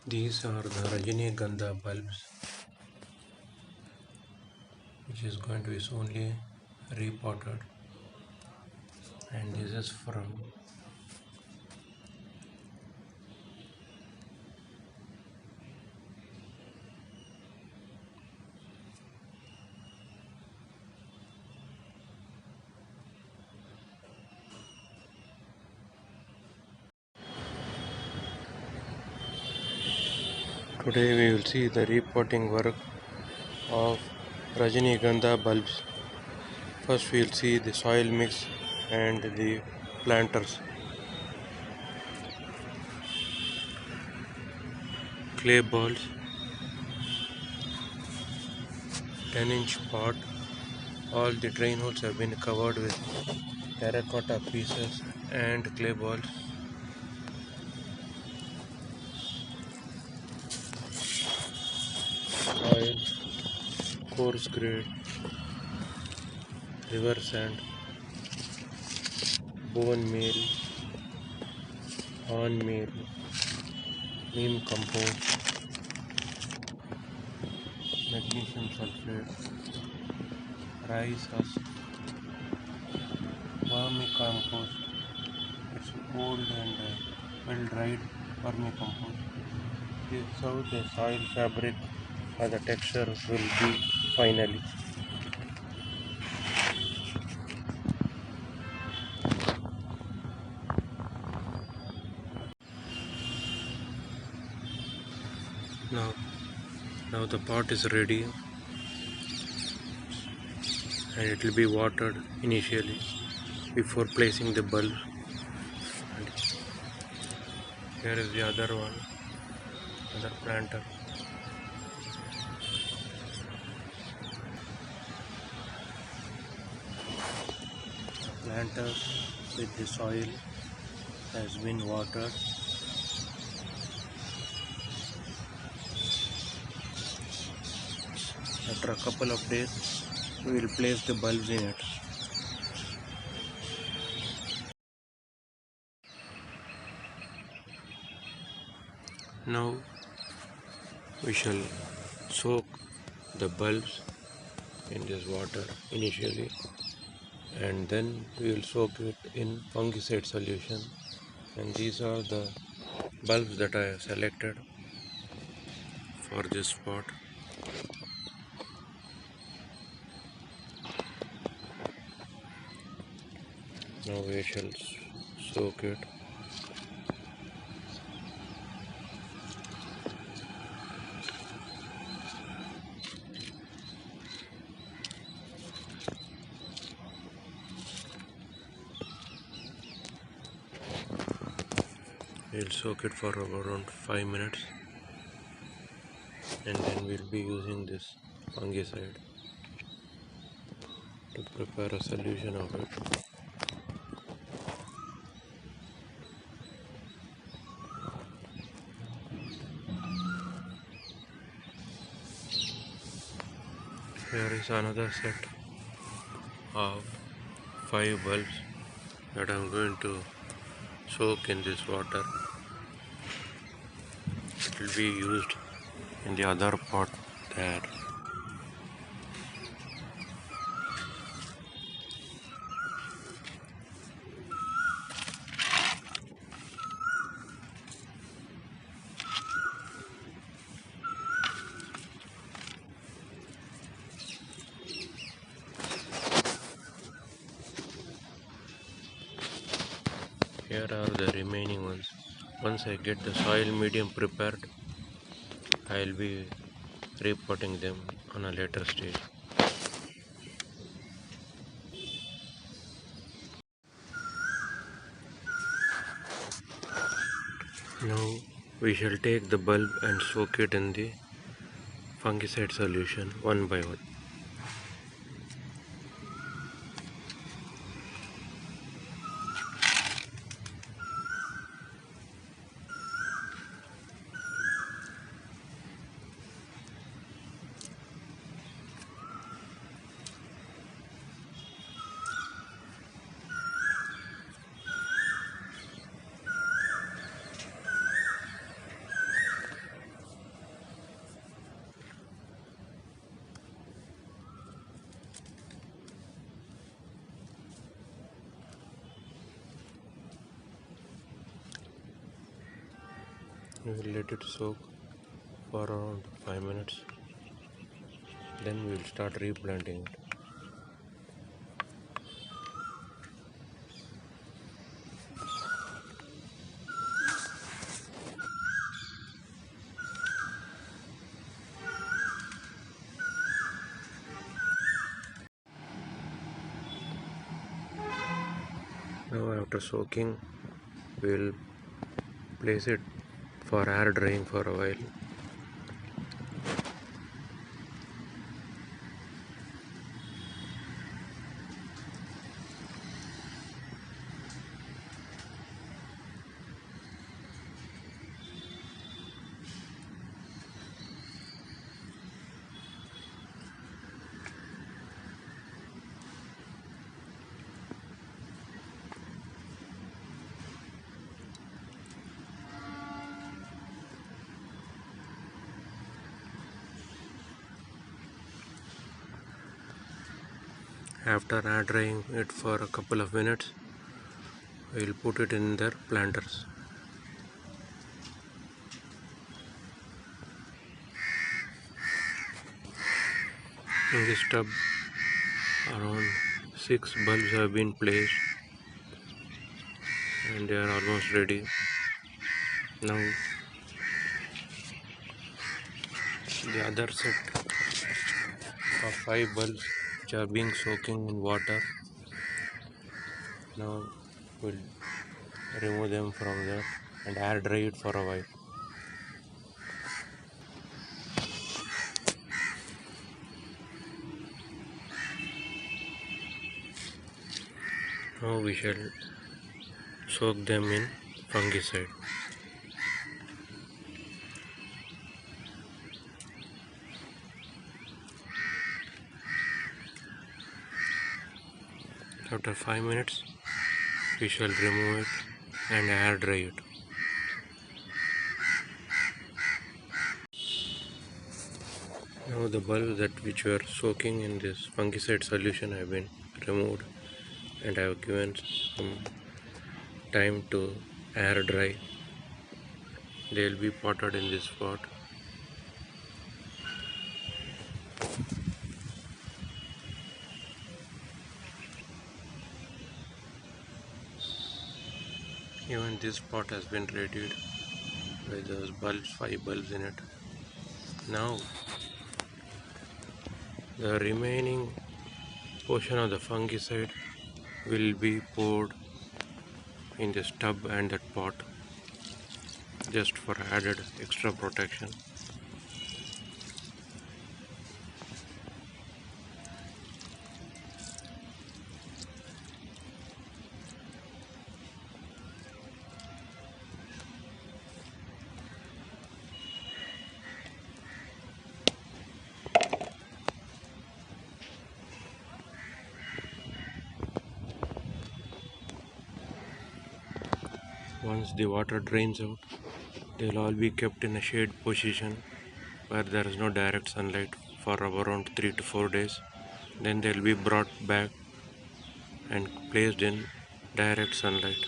These are the Rajanigandha bulbs, which is going to be soonly repotted, and this is from today we will see the repotting work of Rajnigandha bulbs. First we will see the soil mix and the planters. Clay balls, 10-inch pot. All the drain holes have been covered with terracotta pieces and clay balls. Soil, coarse grade, river sand, bone meal, horn meal, neem compost, magnesium sulfate, rice husk, vermicompost. It's old and well dried vermicompost. This is how the soil fabric or the texture will be finally. Now the pot is ready and it will be watered initially before placing the bulb. And here is the other one, other planter. The planter with the soil has been watered. After a couple of days, we will place the bulbs in it. Now we shall soak the bulbs in this water initially, and then we will soak it in fungicide solution. And these are the bulbs that I have selected for this spot. Now we shall soak it. We'll soak it for around 5 minutes, and then we'll be using this fungicide to prepare a solution of it. Here is another set of 5 bulbs that I'm going to soak in this water. It will be used in the other pot there. Here are the remaining ones. Once I get the soil medium prepared, I'll be repotting them on a later stage. Now we shall take the bulb and soak it in the fungicide solution one by one. We will let it soak for around 5 minutes. Then we will start replanting it. Now after soaking, we will place it for air drying for a while. After air drying it for a couple of minutes, we will put it in their planters. In this tub, around 6 bulbs have been placed and they are almost ready. Now the other set of 5 bulbs which are being soaking in water. Now we'll remove them from that and air dry it for a while. Now we shall soak them in fungicide. After 5 minutes, we shall remove it and air dry it. Now the bulbs which were soaking in this fungicide solution have been removed and I have given some time to air dry. They will be potted in this pot. Even this pot has been readied with those bulbs, 5 bulbs in it. Now the remaining portion of the fungicide will be poured in this tub and that pot just for added extra protection. Once the water drains out, they will all be kept in a shade position where there is no direct sunlight for around 3 to 4 days. Then they will be brought back and placed in direct sunlight.